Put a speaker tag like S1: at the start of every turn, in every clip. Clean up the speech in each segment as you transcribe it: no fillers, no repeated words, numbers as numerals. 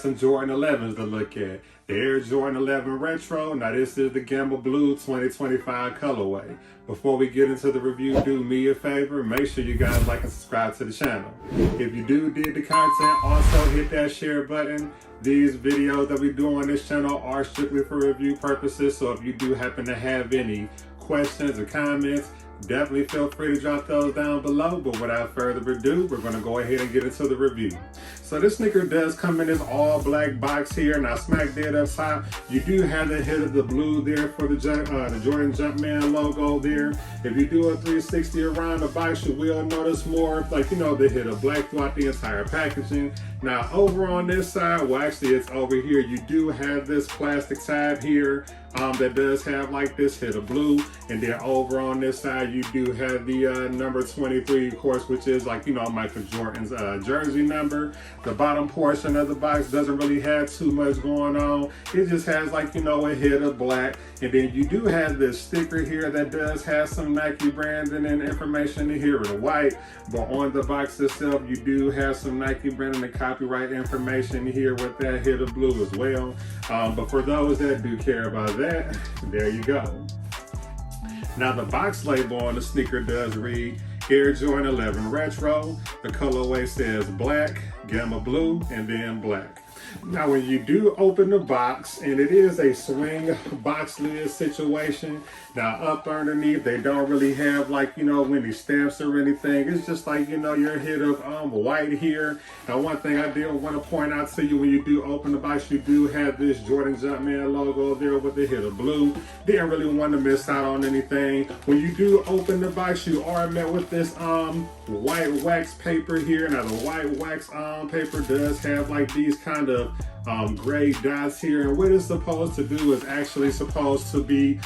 S1: some Jordan 11s to look at. The Air Jordan 11 Retro. Now this is the Gamma Blue 2025 colorway. Before we get into the review, do me a favor, make sure you guys like and subscribe to the channel. If you do dig the content, also hit that share button. These videos that we do on this channel are strictly for review purposes, so if you do happen to have any questions or comments, definitely feel free to drop those down below. But without further ado, we're going to go ahead and get into the review. So this sneaker does come in this all black box here. Now smack dead up top, you do have the hit of the blue there for the Jordan Jumpman logo there. If you do a 360 around the box, you will notice more, like, you know, the hit of black throughout the entire packaging. Now over on this side, well actually it's over here, you do have this plastic tab here that does have like this hit of blue, and then over on this side you do have the number 23, of course, which is like, you know, Michael Jordan's jersey number. The bottom portion of the box doesn't really have too much going on. It just has, like, you know, a hit of black, and then you do have this sticker here that does have some Nike branding and information here in white, but on the box itself you do have some Nike branding and copyright information here with that hit of blue as well. But for those that do care about that, there you go. Now the box label on the sneaker does read Air Jordan 11 Retro. The colorway says black, Gamma Blue, and then black. Now when you do open the box, and it is a swing box lid situation, now up underneath they don't really have, like, you know, any stamps or anything. It's just like, you know, your hit of white here. Now one thing I did want to point out to you, when you do open the box, you do have this Jordan Jumpman logo there with the hit of blue. Didn't really want to miss out on anything. When you do open the box, you are met with this white wax paper here. Now the white wax paper does have like these kind of gray dots here, and what it's supposed to do is actually supposed to be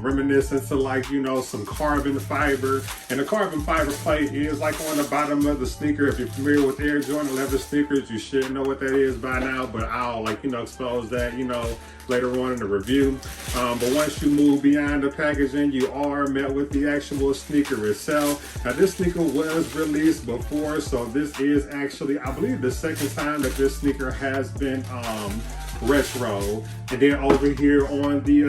S1: reminiscent to, like, you know, some carbon fiber. And the carbon fiber plate is like on the bottom of the sneaker. If you're familiar with Air Jordan 11 sneakers, you should know what that is by now, but I'll, like, you know, expose that, you know, later on in the review. But once you move beyond the packaging, you are met with the actual sneaker itself. Now this sneaker was released before, so this is actually, I believe, the second time that this sneaker has been retro. And then over here on the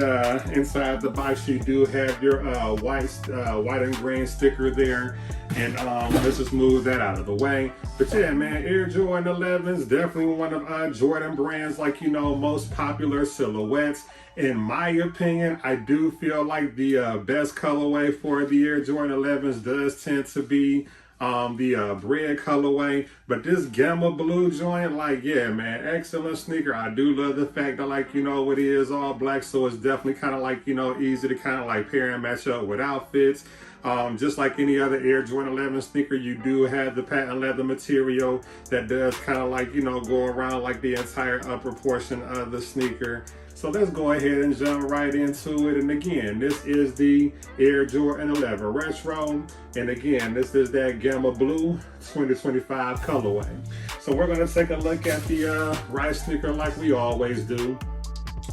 S1: inside the box, you do have your white and green sticker there. And let's just move that out of the way. But yeah, man, Air Jordan 11s, definitely one of Jordan brand's, like, you know, most popular silhouettes. In my opinion, I do feel like the best colorway for the Air Jordan 11s does tend to be the red colorway. But this Gamma Blue joint, like, yeah, man, excellent sneaker. I do love the fact that, like, you know, it is all black, so it's definitely kind of like, you know, easy to kind of like pair and match up with outfits. Just like any other Air Jordan 11 sneaker, you do have the patent leather material that does kind of like, you know, go around like the entire upper portion of the sneaker. So let's go ahead and jump right into it. And again, this is the Air Jordan 11 Retro. And again, this is that Gamma Blue 2025 colorway. So we're going to take a look at the right sneaker like we always do.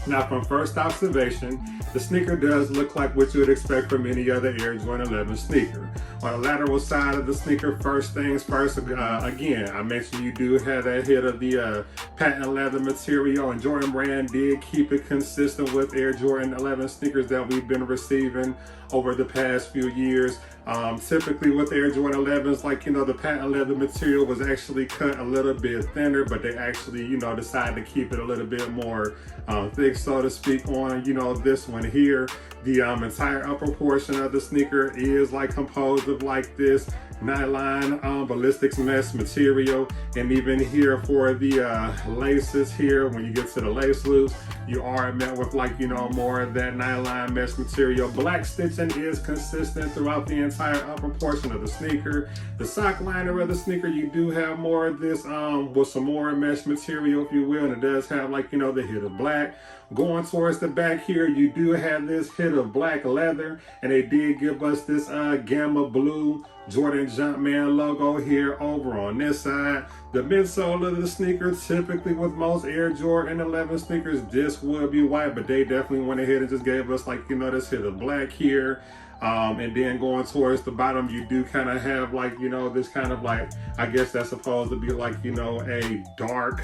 S1: Now, from first observation, the sneaker does look like what you would expect from any other Air Jordan 11 sneaker. On the lateral side of the sneaker, first things first, again, I mentioned you do have that hit of the patent leather material, and Jordan Brand did keep it consistent with Air Jordan 11 sneakers that we've been receiving over the past few years. Typically with Air Jordan 11s, like, you know, the patent leather material was actually cut a little bit thinner, but they actually, you know, decided to keep it a little bit more thick, so to speak, on, you know, this one here. The entire upper portion of the sneaker is like composed of like this nylon ballistics mesh material, and even here for the laces here, when you get to the lace loops, you are met with, like, you know, more of that nylon mesh material. Black stitching is consistent throughout the entire upper portion of the sneaker. The sock liner of the sneaker, you do have more of this with some more mesh material, if you will, and it does have, like, you know, the hit of black. Going towards the back here, you do have this hit of black leather, and they did give us this Gamma Blue Jordan Jumpman logo here over on this side. The midsole of the sneaker, typically with most Air Jordan 11 sneakers, this would be white, but they definitely went ahead and just gave us like, this hit of black here. And then going towards the bottom, you do kind of have like, this kind of like, I guess that's supposed to be like, a dark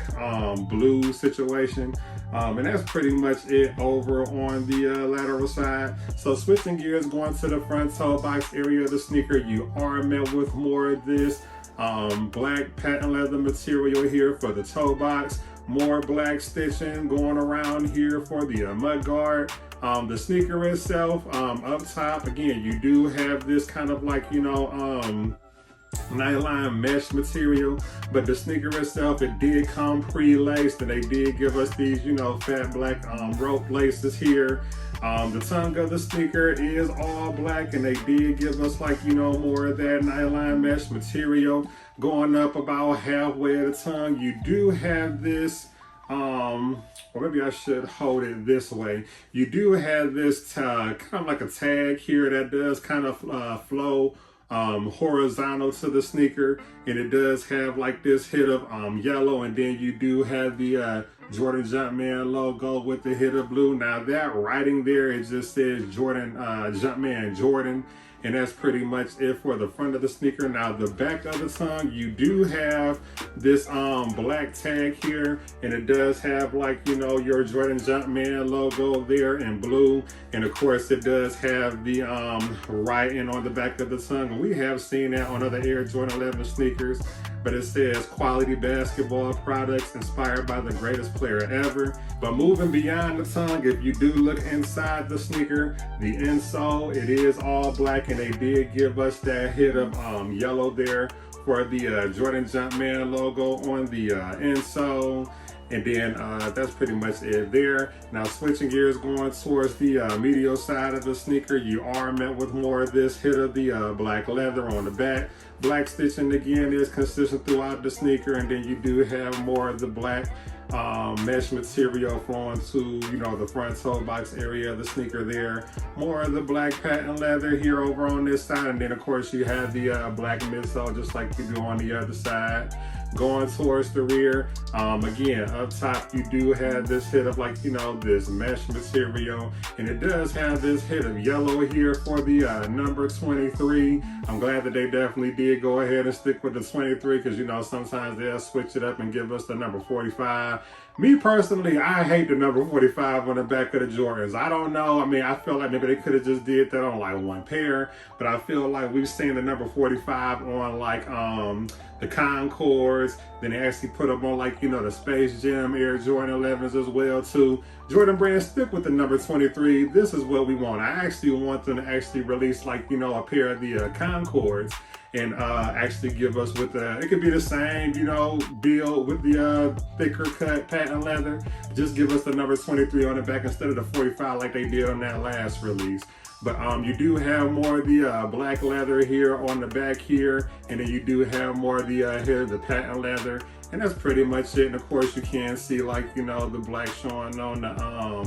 S1: blue situation. And that's pretty much it over on the lateral side. So switching gears, going to the front toe box area of the sneaker, you are met with more of this black patent leather material here for the toe box. More black stitching going around here for the mud guard. The sneaker itself, up top, again, you do have this kind of like, nylon mesh material, but the sneaker itself, it did come pre-laced, and they did give us these, fat black rope laces here. The tongue of the sneaker is all black, and they did give us like, more of that nylon mesh material going up about halfway of the tongue. You do have this, or maybe I should hold it this way. You do have this kind of like a tag here that does kind of flow horizontal to the sneaker, and it does have like this hit of yellow, and then you do have the Jordan Jumpman logo with the hit of blue. Now that writing there, it just says Jordan Jumpman Jordan, and that's pretty much it for the front of the sneaker. Now the back of the tongue, you do have this black tag here, and it does have like, your Jordan Jumpman logo there in blue, and of course it does have the writing on the back of the tongue. We have seen that on other Air Jordan 11 sneakers, but it says quality basketball products inspired by the greatest player ever. But moving beyond the tongue, if you do look inside the sneaker, the insole, it is all black, and they did give us that hit of yellow there for the Jordan Jumpman logo on the insole. And then that's pretty much it there. Now switching gears, going towards the medial side of the sneaker, you are met with more of this hit of the black leather on the back. Black stitching again is consistent throughout the sneaker, and then you do have more of the black mesh material flowing to the front toe box area of the sneaker there. More of the black patent leather here over on this side, and then of course you have the black midsole just like you do on the other side. Going towards the rear, again, up top you do have this hit of like, this mesh material, and it does have this hit of yellow here for the number 23. I'm glad that they definitely did go ahead and stick with the 23, because sometimes they'll switch it up and give us the number 45. Me personally, I hate the number 45 on the back of the Jordans. I don't know. I mean, I feel like maybe they could have just did that on like one pair, but I feel like we've seen the number 45 on like the Concords. Then they actually put them on like, the Space Jam Air Jordan 11s as well too. Jordan Brand, stick with the number 23. This is what we want. I actually want them to actually release like, a pair of the Concords, and actually give us with the, it could be the same, build with the thicker cut patent leather. Just give us the number 23 on the back instead of the 45 like they did on that last release. But you do have more of the black leather here on the back here, and then you do have more of the hit of the patent leather. And that's pretty much it. And of course you can see like, the black showing on the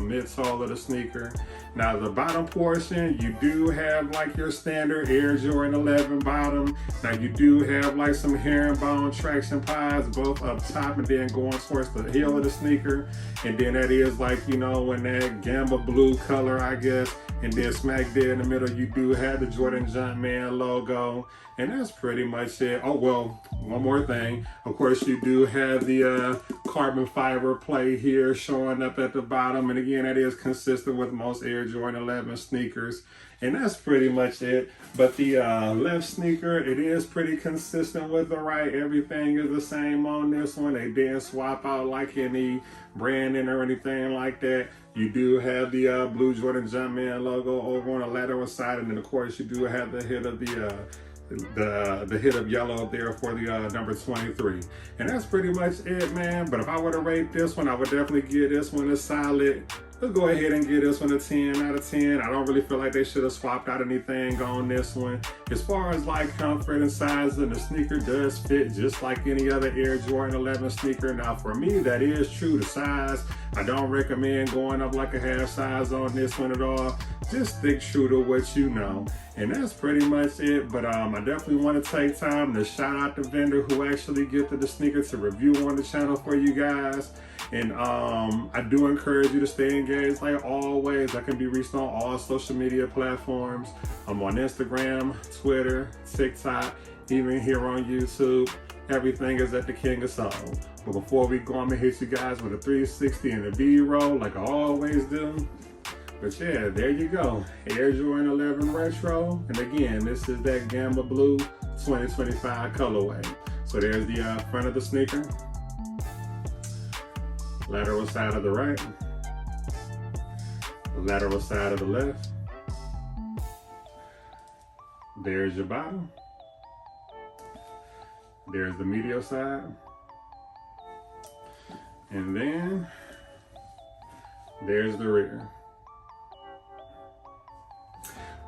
S1: midsole of the sneaker. Now the bottom portion, you do have like your standard Air Jordan 11 bottom. Now you do have like some herringbone traction pies both up top and then going towards the heel of the sneaker. And then that is like, in that gamba blue color, I guess. And then smack dead in the middle, you do have the Jordan Jumpman logo. And that's pretty much it. Oh, well, one more thing. Of course, you do have the carbon fiber plate here showing up at the bottom. And again, that is consistent with most Air Jordan 11 sneakers. And that's pretty much it. But the left sneaker, it is pretty consistent with the right. Everything is the same on this one. They didn't swap out like any branding or anything like that. You do have the blue Jordan Jumpman logo over on the lateral side. And then, of course, you do have the hit of the hit of yellow there for the number 23. And that's pretty much it, man. But if I were to rate this one, I would definitely give this one a solid, let's go ahead and give this one a 10 out of 10. I don't really feel like they should have swapped out anything on this one. As far as like comfort and size, and the sneaker does fit just like any other Air Jordan 11 sneaker. Now for me, that is true to size. I don't recommend going up like a half size on this one at all. just stick true to what you know. And that's pretty much it. But I definitely want to take time to shout out the vendor who actually gifted the sneaker to review on the channel for you guys. And I do encourage you to stay engaged like always. I can be reached on all social media platforms. I'm on Instagram, Twitter, TikTok, even here on YouTube. Everything is at the King of Soul. But before we go, I'm gonna hit you guys with a 360 and a B-roll like I always do. But yeah, there you go. Air Jordan 11 Retro. And again, this is that Gamma Blue 2025 colorway. So there's the front of the sneaker. Lateral side of the right. Lateral side of the left. There's your bottom. There's the medial side. And then there's the rear.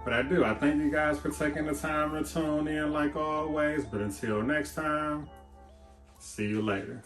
S1: But I thank you guys for taking the time to tune in like always. But until next time, see you later.